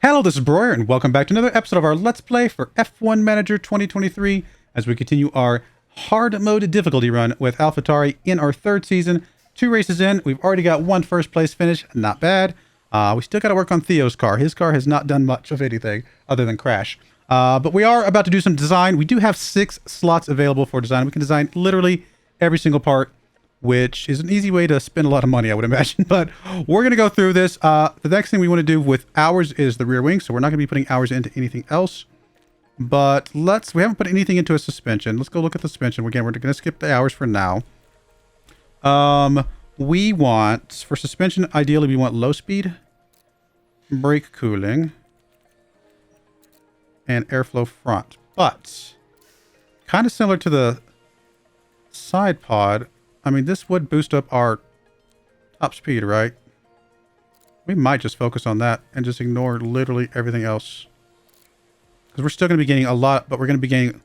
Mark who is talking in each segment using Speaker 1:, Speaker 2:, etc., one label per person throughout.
Speaker 1: Hello, this is Broyar, and welcome back to another episode of our Let's Play for F1 Manager 2023 as we continue our hard mode difficulty run with Alfa Tauri in our third season. 2 races in, we've already got 1 first place finish, not bad. We still got to work on Theo's car. His car has not done much of anything other than crash. But we are about to do some design. We do have 6 slots available for design. We can design literally every single part, which is an easy way to spend a lot of money, I would imagine. But we're going to go through this. The next thing we want to do with ours is the rear wing, so we're not going to be putting ours into anything else. But we haven't put anything into a suspension. Let's go look at the suspension. Again, we're going to skip the hours for now. We want, for suspension, ideally we want low speed, brake cooling, and airflow front. But kind of similar to the side pod, I mean, this would boost up our top speed, right? We might just focus on that and just ignore literally everything else. Because we're still going to be gaining a lot, but we're going to be gaining,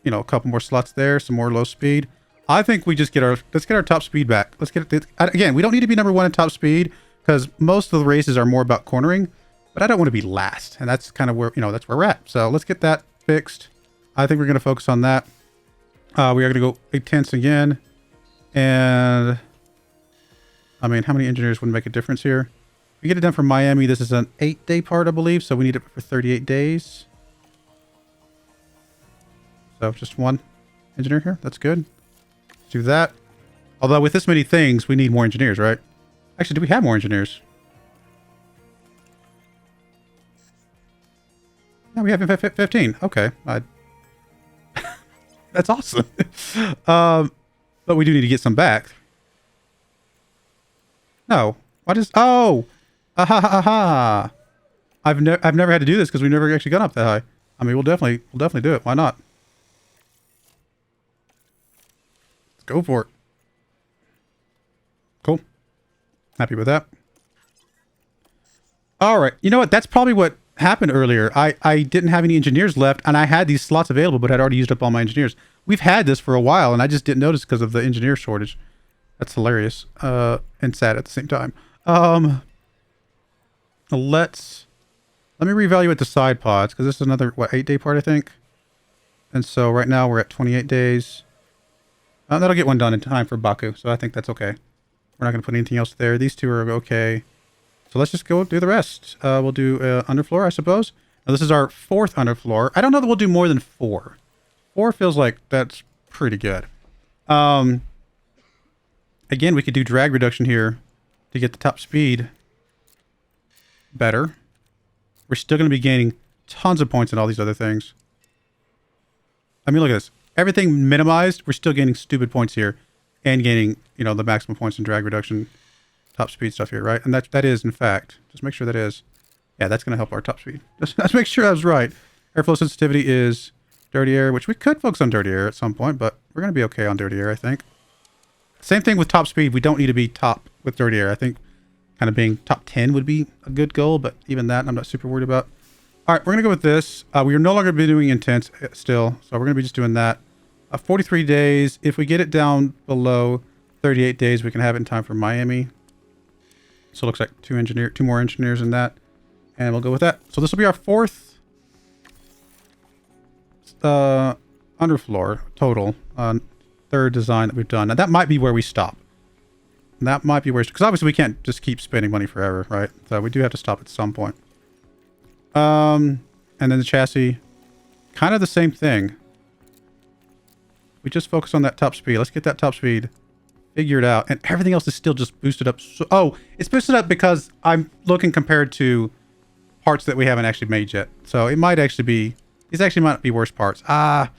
Speaker 1: you know, a couple more slots there, some more low speed. I think we just let's get our top speed back. Let's get it. Again, we don't need to be number 1 in top speed because most of the races are more about cornering, but I don't want to be last. And that's kind of where, you know, that's where we're at. So let's get that fixed. I think we're going to focus on that. We are going to go 8/10 again. And I mean, how many engineers would make a difference here? We get it done for Miami. This is an 8-day part, I believe. So we need it for 38 days. So just 1 engineer here. That's good. Let's do that. Although with this many things, we need more engineers, right? Actually, do we have more engineers? No, we have 15. Okay. That's awesome. But we do need to get some back. No. What is... Oh! Ha ha ha! I've never had to do this because we've never actually gone up that high. I mean, we'll definitely do it. Why not? Let's go for it. Cool. Happy with that. All right. You know what? That's probably what happened earlier. I didn't have any engineers left, and I had these slots available, but I'd already used up all my engineers. We've had this for a while, and I just didn't notice because of the engineer shortage. That's hilarious. And sad at the same time. Let me reevaluate the side pods, because this is another, what, 8-day part, I think? And so right now we're at 28 days. That'll get one done in time for Baku, so I think that's okay. We're not going to put anything else there. These 2 are okay. So let's just go do the rest. We'll do underfloor, I suppose. Now this is our 4th underfloor. I don't know that we'll do more than 4. 4 feels like that's pretty good. Again, we could do drag reduction here to get the top speed better. We're still going to be gaining tons of points in all these other things. I mean, look at this. Everything minimized, we're still gaining stupid points here. And gaining, you know, the maximum points in drag reduction, top speed stuff here, right? And that is, in fact, just make sure that is. Yeah, that's going to help our top speed. Let's make sure I was right. Airflow sensitivity is dirty air, which we could focus on dirty air at some point, but we're going to be okay on dirty air, I think. Same thing with top speed. We don't need to be top with dirty air. I think kind of being top 10 would be a good goal, but even that I'm not super worried about. All right, we're going to go with this. We are no longer be doing intense still, so we're going to be just doing that. 43 days. If we get it down below 38 days, we can have it in time for Miami. So it looks like 2 more engineers in that, and we'll go with that. So this will be our 4th underfloor total. 3rd design that we've done. Now that might be where we stop. That might be where, because obviously we can't just keep spending money forever, right? So we do have to stop at some point. And then the chassis, kind of the same thing. We just focus on that top speed. Let's get that top speed figured out, and everything else is still just boosted up. Oh, it's boosted up because I'm looking compared to parts that we haven't actually made yet. So it might actually be, these actually might be worse parts. Ah,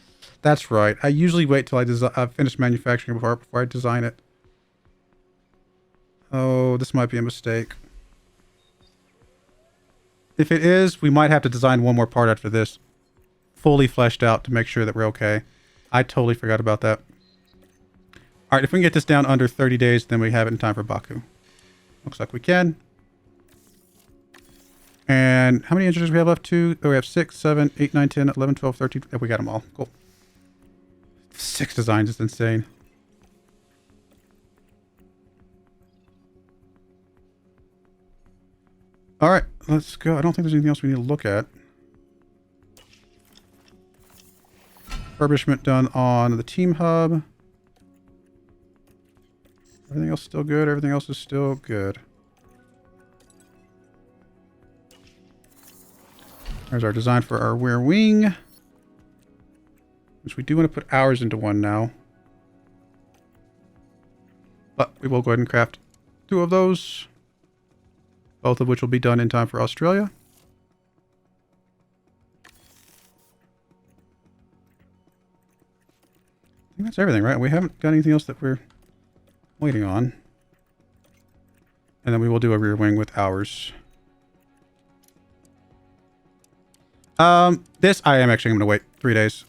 Speaker 1: that's right. I usually wait till I finish manufacturing before I design it. Oh, this might be a mistake. If it is, we might have to design one more part after this, fully fleshed out to make sure that we're okay. I totally forgot about that. All right, if we can get this down under 30 days, then we have it in time for Baku. Looks like we can. And how many engineers we have left? 2. Oh, we have 6, 7, 8, 9, 10, 11, 12, 13. Oh, we got them all. Cool. 6 designs is insane. All right, let's go. I don't think there's anything else we need to look at. Refurbishment done on the team hub. Everything else still good. Everything else is still good. There's our design for our rear wing, which we do want to put hours into one now. But we will go ahead and craft 2 of those, both of which will be done in time for Australia. I think that's everything, right? We haven't got anything else that we're waiting on. And then we will do a rear wing with hours. This I am actually going to wait 3 days.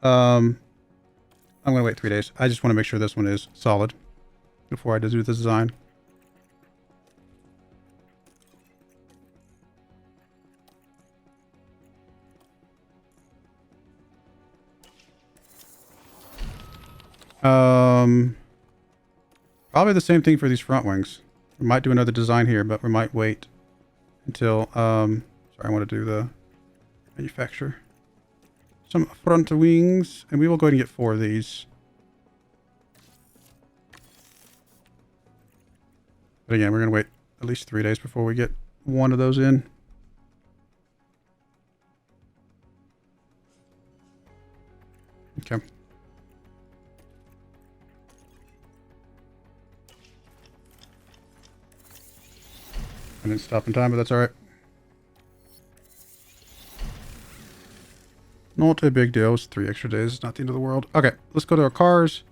Speaker 1: I'm going to wait 3 days. I just want to make sure this one is solid before I do the design. Probably the same thing for these front wings. We might do another design here, but we might wait until, sorry, I want to do the manufacturer. Some front wings, and we will go ahead and get 4 of these. But again, we're going to wait at least 3 days before we get one of those in. Okay. I didn't stop in time, but that's alright. Not a big deal. It's 3 extra days. It's not the end of the world. Okay, let's go to our cars.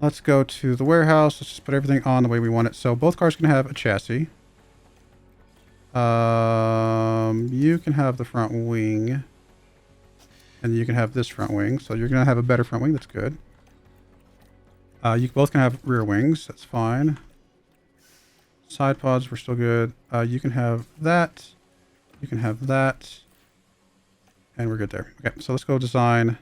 Speaker 1: Let's go to the warehouse. Let's just put everything on the way we want it. So both cars can have a chassis. You can have the front wing. And you can have this front wing. So you're going to have a better front wing. That's good. You both can have rear wings. That's fine. Side pods, we're still good. You can have that. You can have that. And we're good there. Okay, so let's go design.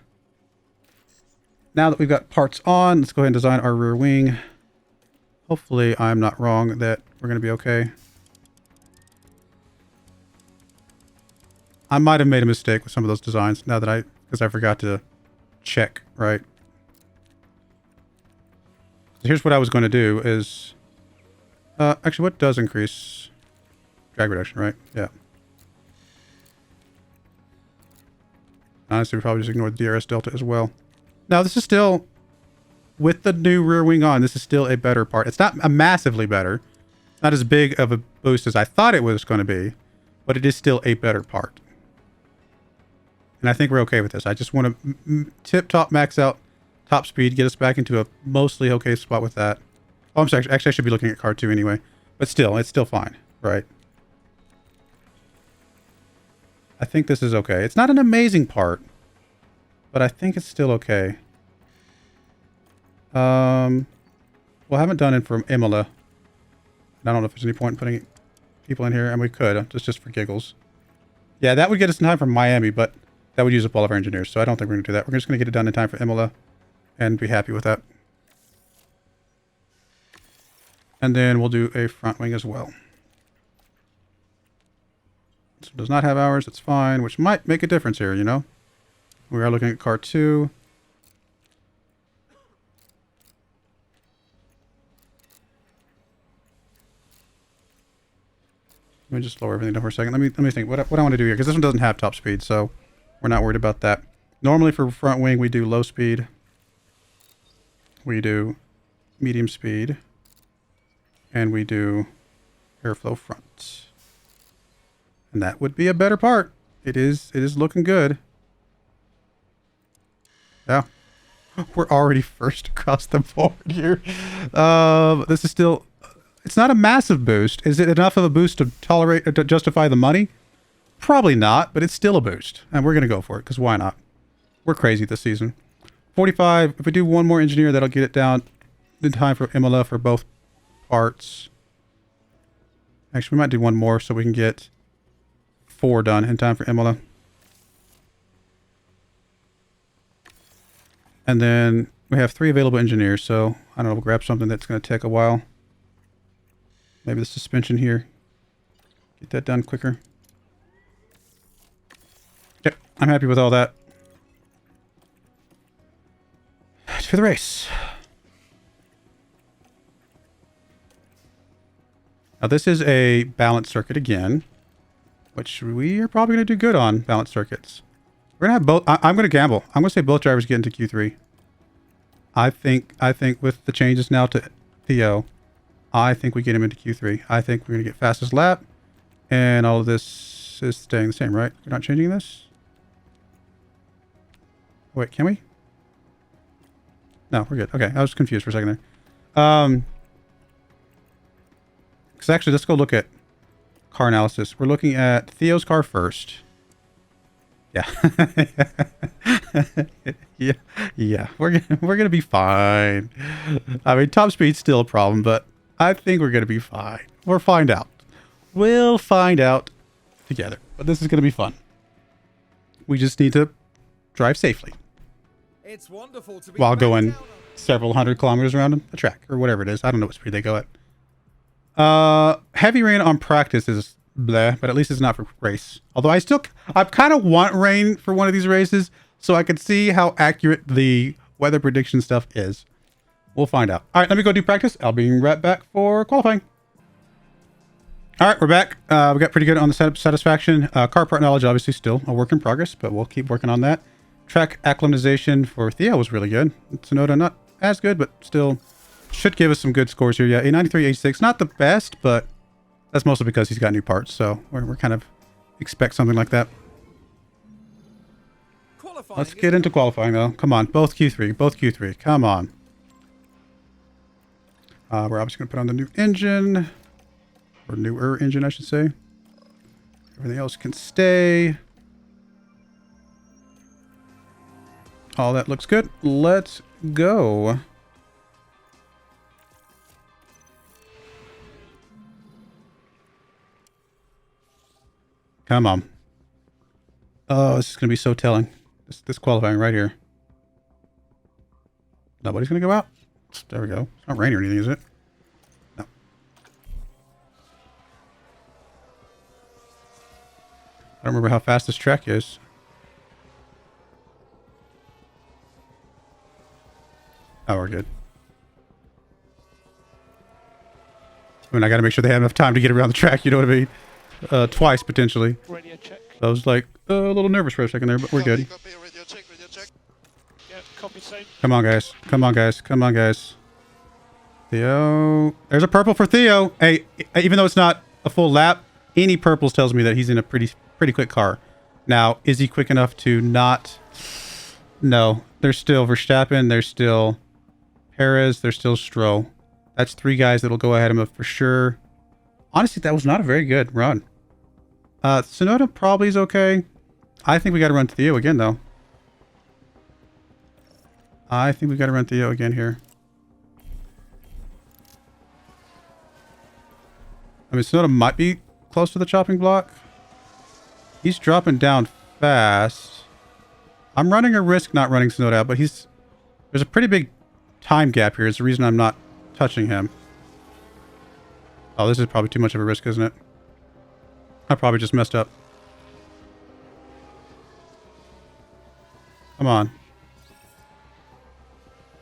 Speaker 1: Now that we've got parts on, let's go ahead and design our rear wing. Hopefully I'm not wrong that we're going to be okay. I might have made a mistake with some of those designs now that because I forgot to check, right? So here's what I was going to do is, actually what does increase drag reduction, right? Yeah. Honestly, we probably just ignore the DRS delta as well. Now this is still, with the new rear wing on, this is still a better part. It's not a massively better, not as big of a boost as I thought it was going to be, but it is still a better part. And I think we're okay with this. I just want to tip-top max out top speed, get us back into a mostly okay spot with that. Oh, I'm sorry. Actually, I should be looking at car 2 anyway. But still, it's still fine, right? I think this is okay. It's not an amazing part, but I think it's still okay. Well, I haven't done it from Imola. I don't know if there's any point in putting people in here, and we could, just for giggles. Yeah, that would get us in time for Miami, but that would use up all of our engineers, so I don't think we're going to do that. We're just going to get it done in time for Imola and be happy with that. And then we'll do a front wing as well. This one does not have hours, it's fine, which might make a difference here, you know? We are looking at car 2. Let me just lower everything down for a second. Let me think what I want to do here, because this one doesn't have top speed, so we're not worried about that. Normally for front wing, we do low speed. We do medium speed. And we do airflow front. And that would be a better part. It is looking good. Yeah. We're already first across the board here. This is still, it's not a massive boost. Is it enough of a boost to to justify the money? Probably not, but it's still a boost. And we're going to go for it, because why not? We're crazy this season. 45, if we do one more engineer, that'll get it down in time for Imola for both parts. Actually, we might do one more so we can get 4 done in time for Imola. And then we have 3 available engineers, so I don't know, we'll grab something that's going to take a while. Maybe the suspension here. Get that done quicker. Yep, I'm happy with all that. For the race. Now this is a balanced circuit again, which we are probably going to do good on balanced circuits. We're going to have both. I'm going to gamble. I'm going to say both drivers get into Q3. I think with the changes now to Theo, I think we get him into Q3. I think we're going to get fastest lap, and all of this is staying the same, right? We're not changing this? Wait, can we? No, we're good. Okay, I was confused for a second there. Because actually, let's go look at car analysis. We're looking at Theo's car first. Yeah. yeah. We're gonna be fine. I mean, top speed's still a problem, but I think we're gonna be fine. We'll find out. We'll find out together. But this is gonna be fun. We just need to drive safely. It's wonderful to be while going several hundred kilometers around a track or whatever it is. I don't know what speed they go at. Heavy rain on practice is bleh, but at least it's not for race. Although I kind of want rain for one of these races so I can see how accurate the weather prediction stuff is. We'll find out. All right, let me go do practice. I'll be right back for qualifying. All right, we're back. We got pretty good on the setup satisfaction. Car part knowledge, obviously still a work in progress, but we'll keep working on that. Track acclimatization for Theo was really good. Tsunoda, not as good, but still should give us some good scores here. Yeah, a 93.86, not the best, but that's mostly because he's got new parts, so we're kind of expect something like that. Let's get into qualifying, though. Come on, both Q3, both Q3. Come on. We're obviously going to put on the new engine, or newer engine, I should say. Everything else can stay. All that looks good. Let's go. Come on. Oh, this is going to be so telling. This qualifying right here. Nobody's going to go out? There we go. It's not raining or anything, is it? No. I don't remember how fast this track is. Oh, we're good. I mean, I got to make sure they have enough time to get around the track, you know what I mean? Twice, potentially. Radio check. I was like a little nervous for a second there, but we're good.
Speaker 2: Copy, radio check, radio check.
Speaker 3: Yeah, copy same.
Speaker 1: Come on, guys. Come on, guys. Come on, guys. Theo. There's a purple for Theo. Hey, even though it's not a full lap, any purples tells me that he's in a pretty quick car. Now, is he quick enough to not... No. There's still Verstappen. There's still Perez. There's still Stroll. That's three guys that'll go ahead of him for sure. Honestly, that was not a very good run. Tsunoda probably is okay. I think we got to run Theo again, though. I think we got to run Theo again here. I mean, Tsunoda might be close to the chopping block. He's dropping down fast. I'm running a risk not running Tsunoda out, but there's a pretty big time gap here. It's the reason I'm not touching him. Oh, this is probably too much of a risk, isn't it? I probably just messed up. Come on.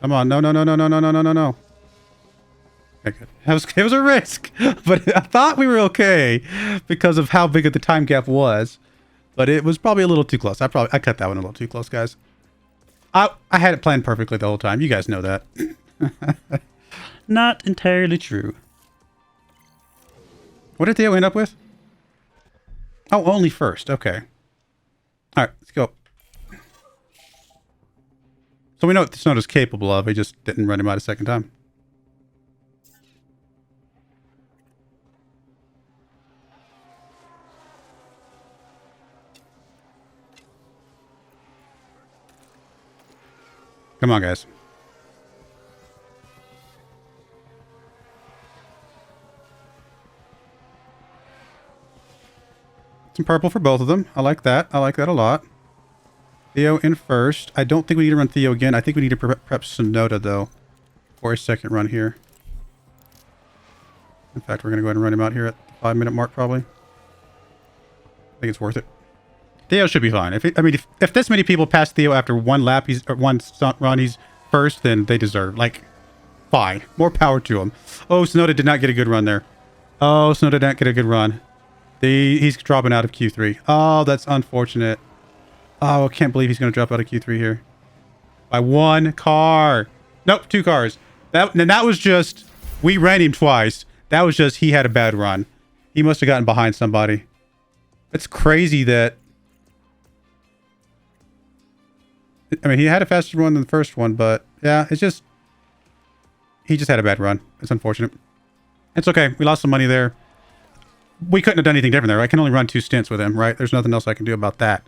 Speaker 1: Come on. No. Okay, good. It was a risk, but I thought we were okay because of how big of the time gap was. But it was probably a little too close. I cut that one a little too close, guys. I had it planned perfectly the whole time. You guys know that. Not entirely true. What did Theo end up with? Oh, only first. Okay. All right, let's go. So we know what Tsunoda's capable of. He just didn't run him out a second time. Come on, guys. Some purple for both of them. I like that. I like that a lot. Theo in first. I don't think we need to run Theo again. I think we need to prep Tsunoda, though, for a second run here. In fact, we're going to go ahead and run him out here at the 5-minute mark, probably. think it's worth it. Theo should be fine. If this many people pass Theo after one lap, run, he's first, then they deserve. Like, fine. More power to him. Oh, Sonoda did not get a good run there. Oh, Sonoda did not get a good run. He's dropping out of Q3. Oh, that's unfortunate. Oh, I can't believe he's going to drop out of Q3 here. By one car. Nope, 2 cars. That was just... We ran him twice. That was just he had a bad run. He must have gotten behind somebody. It's crazy that... I mean, he had a faster run than the first one, but yeah, it's just... He just had a bad run. It's unfortunate. It's okay. We lost some money there. We couldn't have done anything different there. I can only run 2 stints with him, right? There's nothing else I can do about that.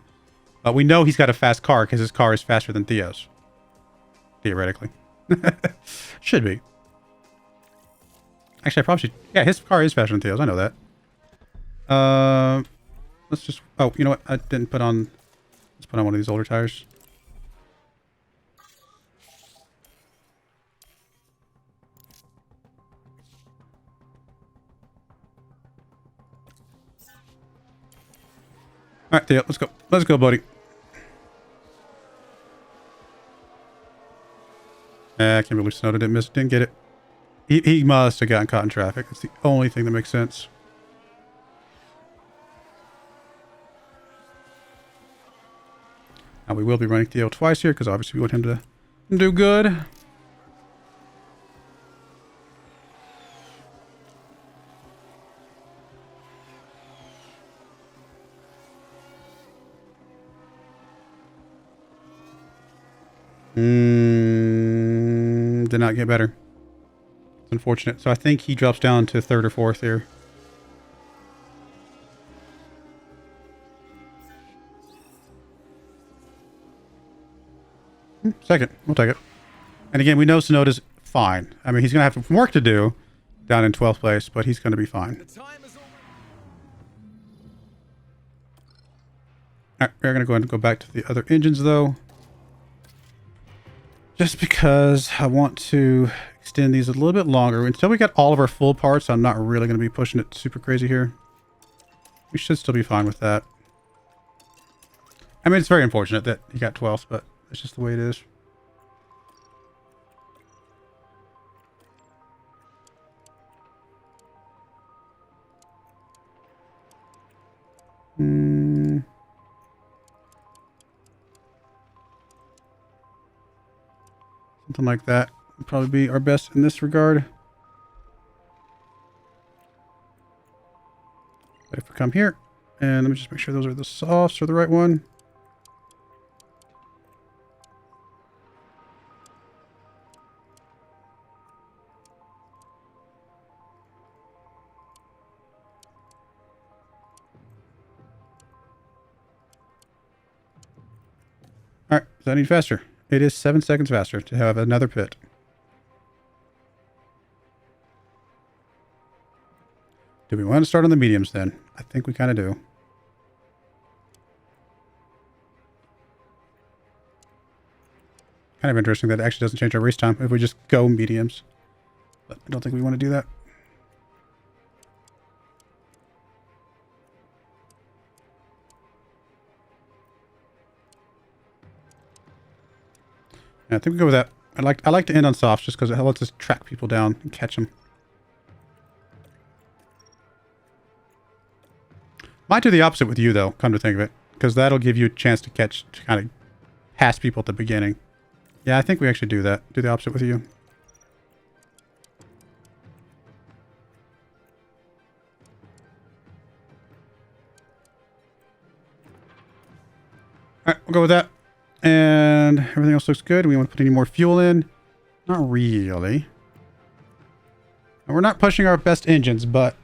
Speaker 1: But we know he's got a fast car because his car is faster than Theo's. Theoretically. Should be. Actually, I probably should... Yeah, his car is faster than Theo's. I know that. Let's just... Oh, you know what? I didn't put on... Let's put on one of these older tires. Alright, Theo, let's go. Let's go, buddy. I can't believe Sonoda didn't get it. He must have gotten caught in traffic. It's the only thing that makes sense. Now we will be running Theo twice here because obviously we want him to do good. Did not get better. It's unfortunate. So I think he drops down to 3rd or 4th here. Second. We'll take it. And again, we know Sonoda's fine. I mean, he's going to have some work to do down in 12th place, but he's going to be fine. Alright, we're going to go ahead and go back to the other engines, though. Just because I want to extend these a little bit longer. Until we get all of our full parts, I'm not really going to be pushing it super crazy here. We should still be fine with that. I mean, it's very unfortunate that he got 12th, but that's just the way it is. Something like that would probably be our best in this regard. But if we come here, and let me just make sure those are the softs or the right one. Alright, is that any faster? It is 7 seconds faster to have another pit. Do we want to start on the mediums then? I think we kind of do. Kind of interesting that it actually doesn't change our race time if we just go mediums. But I don't think we want to do that. Yeah, I think we go with that. I like to end on softs just because it lets us track people down and catch them. Might do the opposite with you though, come to think of it, because that'll give you a chance to kind of pass people at the beginning. Yeah, I think we actually do that. Do the opposite with you. Alright, we'll go with that. And everything else looks good. Do we want to put any more fuel in? Not really. And we're not pushing our best engines, but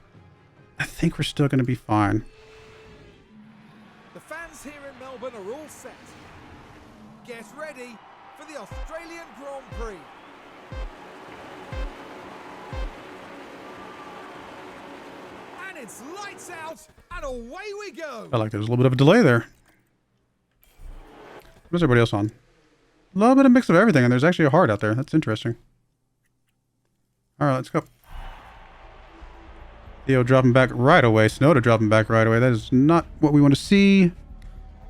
Speaker 1: I think we're still going to be fine.
Speaker 2: The fans here in Melbourne are all set. Get ready for the Australian Grand Prix. And it's lights out and away we go.
Speaker 1: I like there's a little bit of a delay there. What's everybody else on? A little bit of mix of everything, and there's actually a hard out there. That's interesting. Alright, let's go. Theo dropping back right away. Snowda dropping back right away. That is not what we want to see.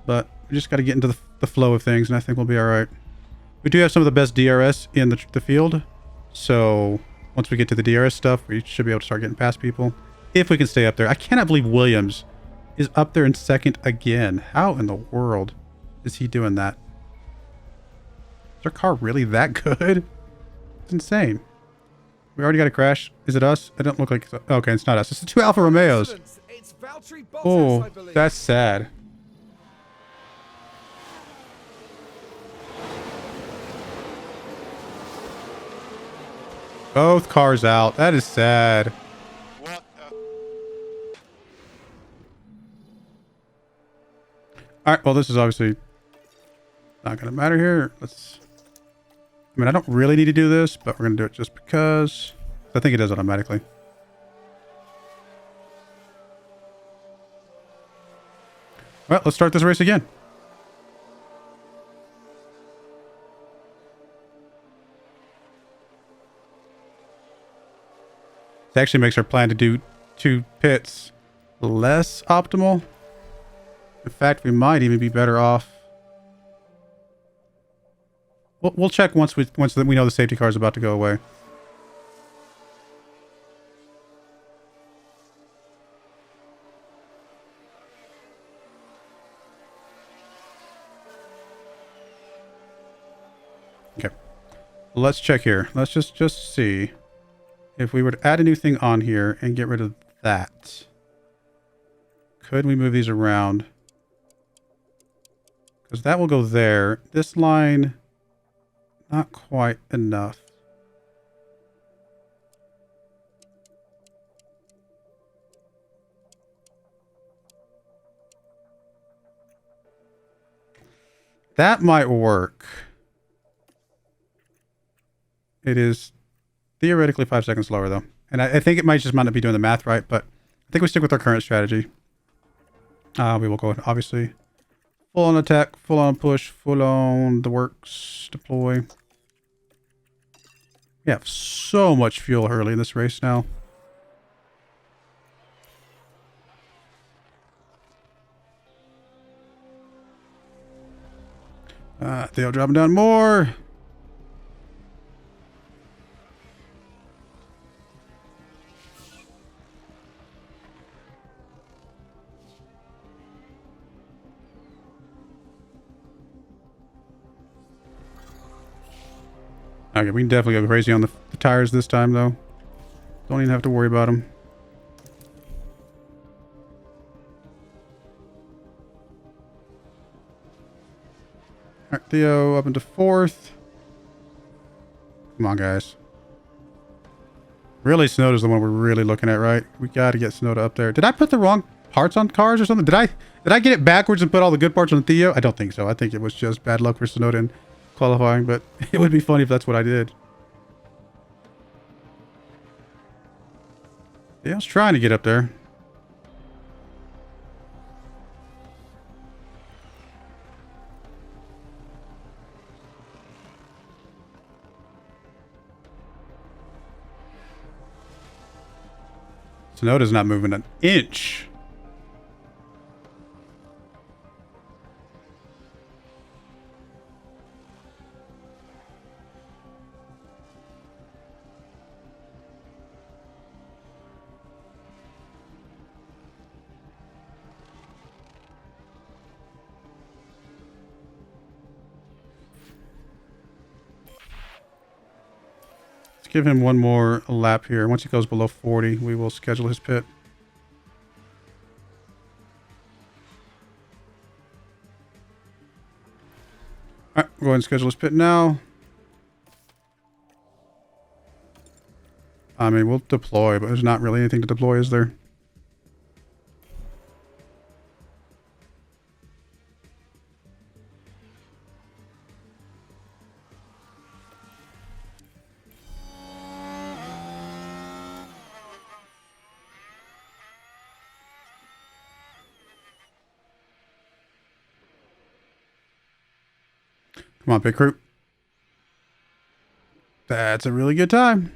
Speaker 1: But we just got to get into the flow of things, and I think we'll be all right. We do have some of the best DRS in the field. So once we get to the DRS stuff, we should be able to start getting past people. If we can stay up there. I cannot believe Williams is up there in second again. How in the world is he doing that? Is our car really that good? It's insane. We already got a crash. Is it us? It don't look like... Okay, it's not us. It's the two Alfa Romeos.
Speaker 2: It's Valtteri Bottas, I
Speaker 1: Oh,
Speaker 2: believe.
Speaker 1: that's sad. Both cars out. That is sad.
Speaker 3: What?
Speaker 1: All right, well, this is obviously not going to matter here. Let's... I mean, I don't really need to do this, but we're going to do it just because. I think it does automatically. Well, let's start this race again. It actually makes our plan to do 2 pits less optimal. In fact, we might even be better off. We'll check once we know the safety car is about to go away. Okay, let's check here. Let's just see if we were to add a new thing on here and get rid of that. Could we move these around? Because that will go there. This line, not quite enough. That might work. It is theoretically 5 seconds slower, though. And I think it might not be doing the math right, but I think we stick with our current strategy. We will go ahead, obviously. Full on attack, full on push, full on the works, deploy. We have so much fuel early in this race now. They're dropping down more. Okay, we can definitely go crazy on the tires this time, though. Don't even have to worry about them. Alright, Theo up into 4th. Come on, guys. Really, Snowda is the one we're really looking at, right? We got to get Snowda up there. Did I put the wrong parts on cars or something? Did I get it backwards and put all the good parts on Theo? I don't think so. I think it was just bad luck for Snowda in qualifying, but it would be funny if that's what I did. Yeah, I was trying to get up there. Snowda's not moving an inch. Give him one more lap here. Once he goes below 40, we will schedule his pit. All right, go ahead and schedule his pit now. I mean, we'll deploy, but there's not really anything to deploy, is there? Come on, pit crew. That's a really good time.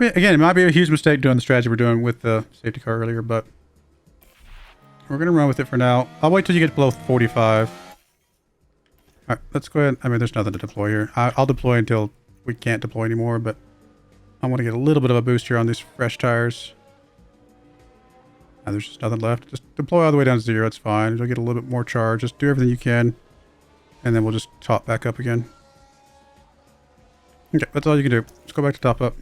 Speaker 1: Again, it might be a huge mistake doing the strategy we're doing with the safety car earlier, but we're going to run with it for now. I'll wait till you get below 45. All right, let's go ahead. I mean, there's nothing to deploy here. I'll deploy until we can't deploy anymore, but I want to get a little bit of a boost here on these fresh tires. There's just nothing left. Just deploy all the way down to 0. It's fine. You'll get a little bit more charge. Just do everything you can, and then we'll just top back up again. Okay, that's all you can do. Let's go back to top up.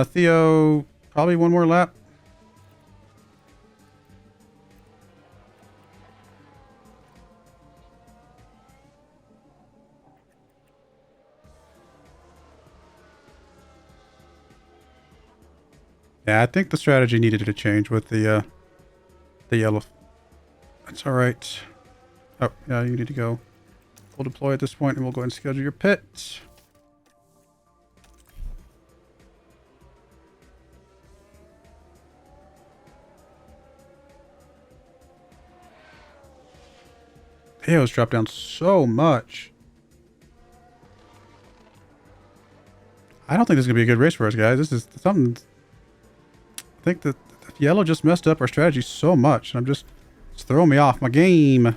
Speaker 1: Theo, probably one more lap. Yeah, I think the strategy needed to change with the yellow. That's all right. Oh, yeah, you need to go. We'll deploy at this point, and we'll go ahead and schedule your pit. Theo's dropped down so much. I don't think this is going to be a good race for us, guys. This is something... I think that yellow just messed up our strategy so much. And it's throwing me off my game.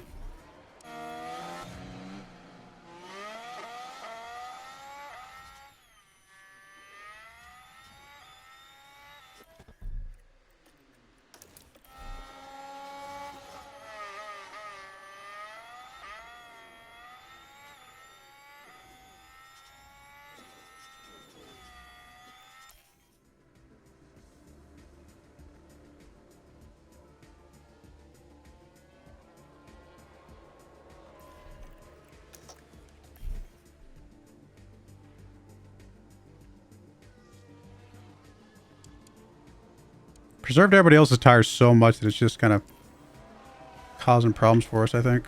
Speaker 1: Preserved everybody else's tires so much that it's just kind of causing problems for us, I think.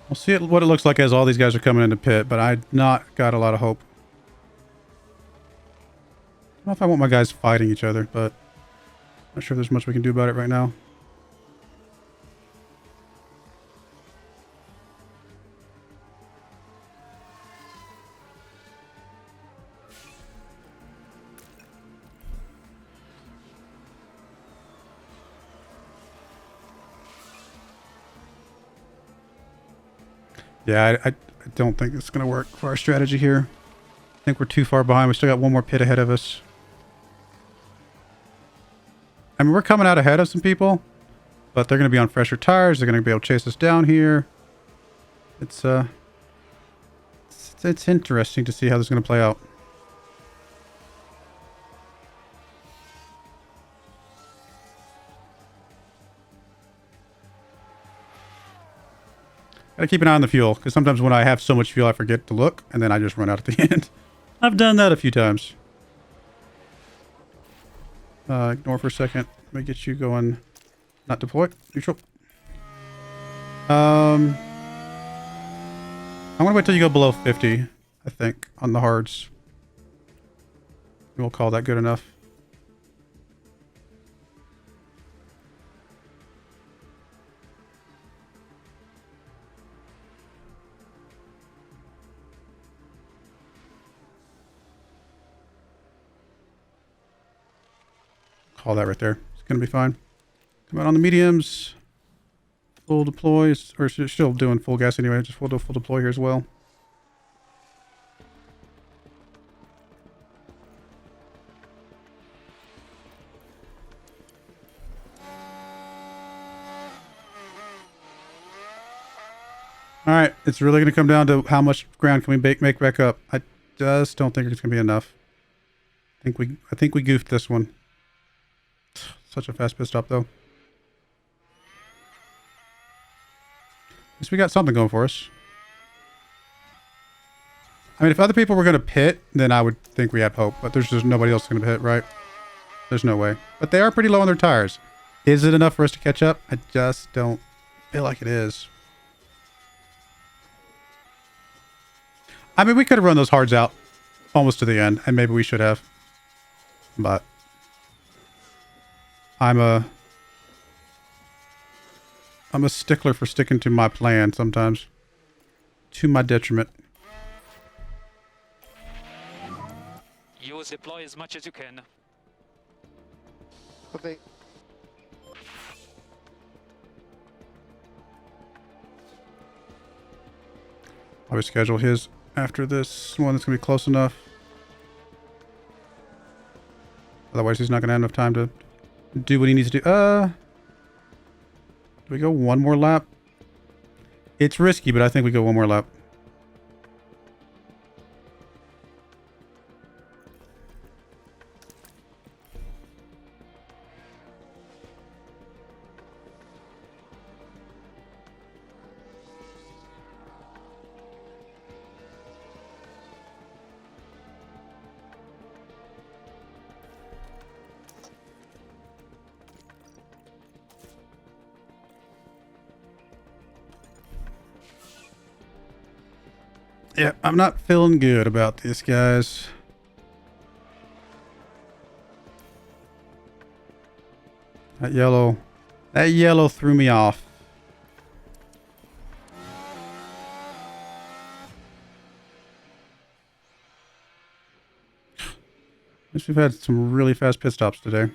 Speaker 1: We'll see what it looks like as all these guys are coming into pit, but I've not got a lot of hope. I don't know if I want my guys fighting each other, but I'm not sure if there's much we can do about it right now. Yeah, I don't think it's going to work for our strategy here. I think we're too far behind. We still got one more pit ahead of us. I mean, we're coming out ahead of some people, but they're going to be on fresher tires. They're going to be able to chase us down here. It's interesting to see how this is going to play out. Gotta keep an eye on the fuel, because sometimes when I have so much fuel, I forget to look, and then I just run out at the end. I've done that a few times. Ignore for a second. Let me get you going. Not deploy. Neutral. I'm gonna wait till you go below 50, I think, on the hards. We'll call that good enough. Call that right there. It's going to be fine. Come out on the mediums. Full deploy. Or still doing full gas anyway. Just we'll do full deploy here as well. Alright. It's really going to come down to how much ground can we make back up. I just don't think it's going to be enough. I think we goofed this one. Such a fast pit stop, though. At least we got something going for us. I mean, if other people were going to pit, then I would think we had hope. But there's just nobody else going to pit, right? There's no way. But they are pretty low on their tires. Is it enough for us to catch up? I just don't feel like it is. I mean, we could have run those hards out almost to the end, and maybe we should have. But I'm a stickler for sticking to my plan sometimes. To my detriment.
Speaker 4: You deploy as much as you can.
Speaker 5: Copy.
Speaker 1: I would schedule his after this one that's going to be close enough. Otherwise, he's not going to have enough time to do what he needs to do. Do we go one more lap? It's risky, but I think we go one more lap. Yeah, I'm not feeling good about this, guys. That yellow threw me off. At least we've had some really fast pit stops today.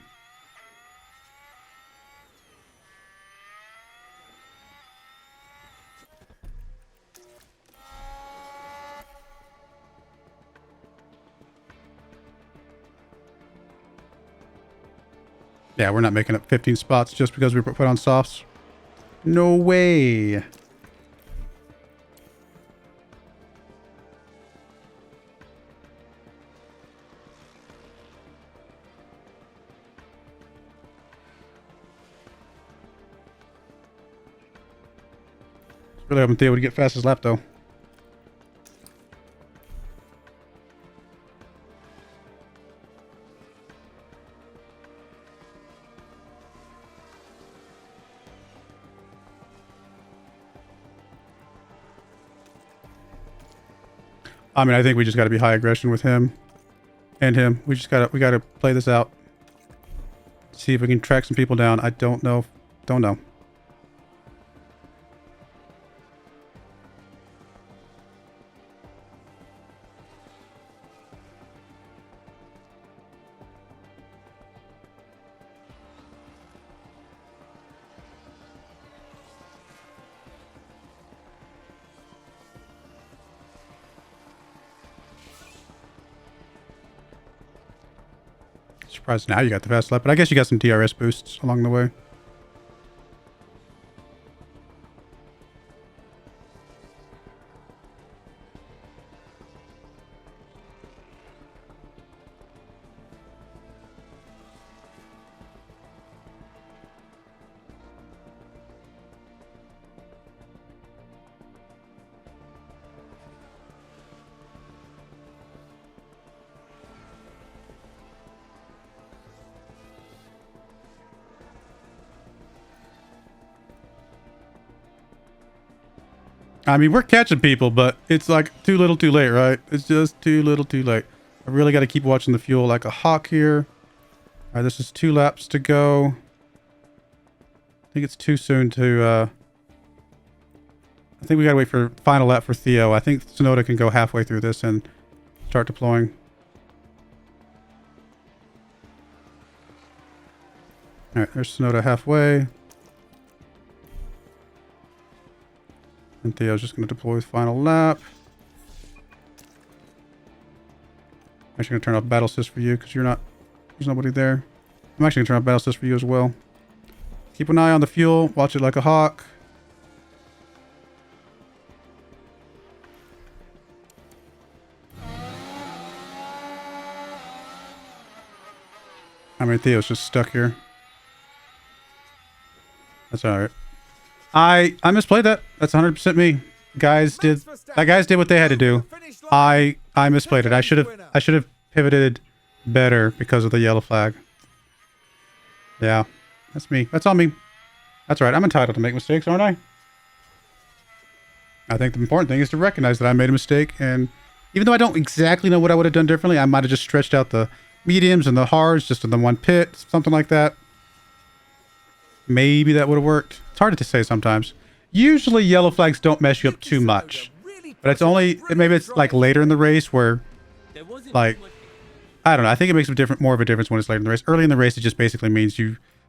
Speaker 1: Yeah, we're not making up 15 spots just because we put on softs. No way. Really hoping Theo would get fastest lap though. I mean, I think we just got to be high aggression with him and him. We got to play this out. See if we can track some people down. I don't know. Don't know. Surprised now you got the fast lap, but I guess you got some DRS boosts along the way. I mean, we're catching people, but it's like too little too late, right? It's just too little too late. I really got to keep watching the fuel like a hawk here. All right, this is 2 laps to go. I think it's too soon to... I think we got to wait for final lap for Theo. I think Sonoda can go halfway through this and start deploying. All right, there's Sonoda halfway. And Theo's just going to deploy his final lap. I'm actually going to turn off battle assist for you because there's nobody there. I'm actually going to turn off battle assist for you as well. Keep an eye on the fuel. Watch it like a hawk. I mean, Theo's just stuck here. That's alright. I misplayed that. That's 100% me. Guys did what they had to do. I misplayed it. I should have pivoted better because of the yellow flag. Yeah. That's me. That's on me. That's right. I'm entitled to make mistakes, aren't I? I think the important thing is to recognize that I made a mistake, and even though I don't exactly know what I would have done differently, I might have just stretched out the mediums and the hards just in the one pit, something like that. maybe that would have worked. It's hard to say sometimes. Usually yellow flags don't mess you up too much. But it's only, maybe it's like later in the race where, like, I don't know. I think it makes more of a difference when it's later in the race. Early in the race, it just basically means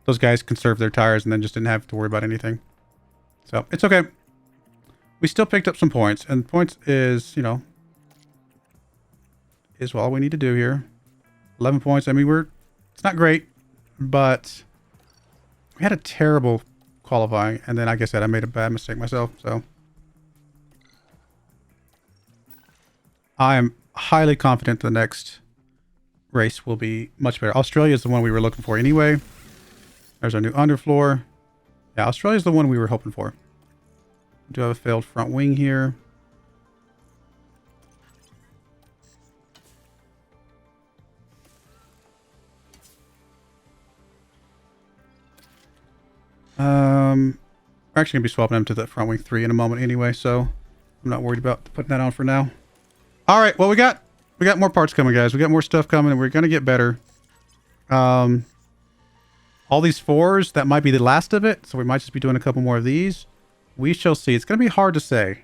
Speaker 1: those guys conserve their tires and then just didn't have to worry about anything. So it's okay. We still picked up some points, and points is, you know, is all we need to do here. 11 points. I mean, it's not great, but we had a terrible qualifying, and then, like I said, I made a bad mistake myself, so. I am highly confident the next race will be much better. Australia is the one we were looking for anyway. There's our new underfloor. Yeah, Australia is the one we were hoping for. We do have a failed front wing here. We're actually going to be swapping them to the front wing 3 in a moment anyway, so I'm not worried about putting that on for now. All right, well, we got more parts coming, guys. We got more stuff coming, and we're going to get better. All these 4s, that might be the last of it, so we might just be doing a couple more of these. We shall see. It's going to be hard to say.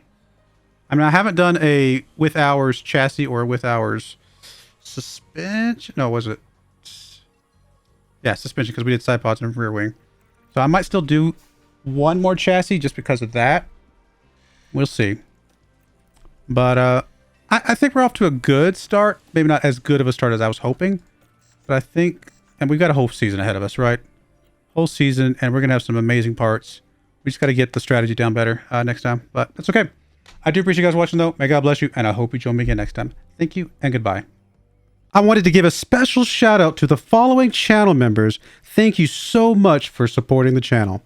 Speaker 1: I mean, I haven't done a with hours chassis or with hours suspension. No, was it? Yeah, suspension, because we did side pods and rear wing. So I might still do one more chassis just because of that. We'll see. But I think we're off to a good start. Maybe not as good of a start as I was hoping. But I think... And we've got a whole season ahead of us, right? Whole season, and we're going to have some amazing parts. We just got to get the strategy down better next time. But that's okay. I do appreciate you guys watching, though. May God bless you, and I hope you join me again next time. Thank you, and goodbye. I wanted to give a special shout out to the following channel members. Thank you so much for supporting the channel.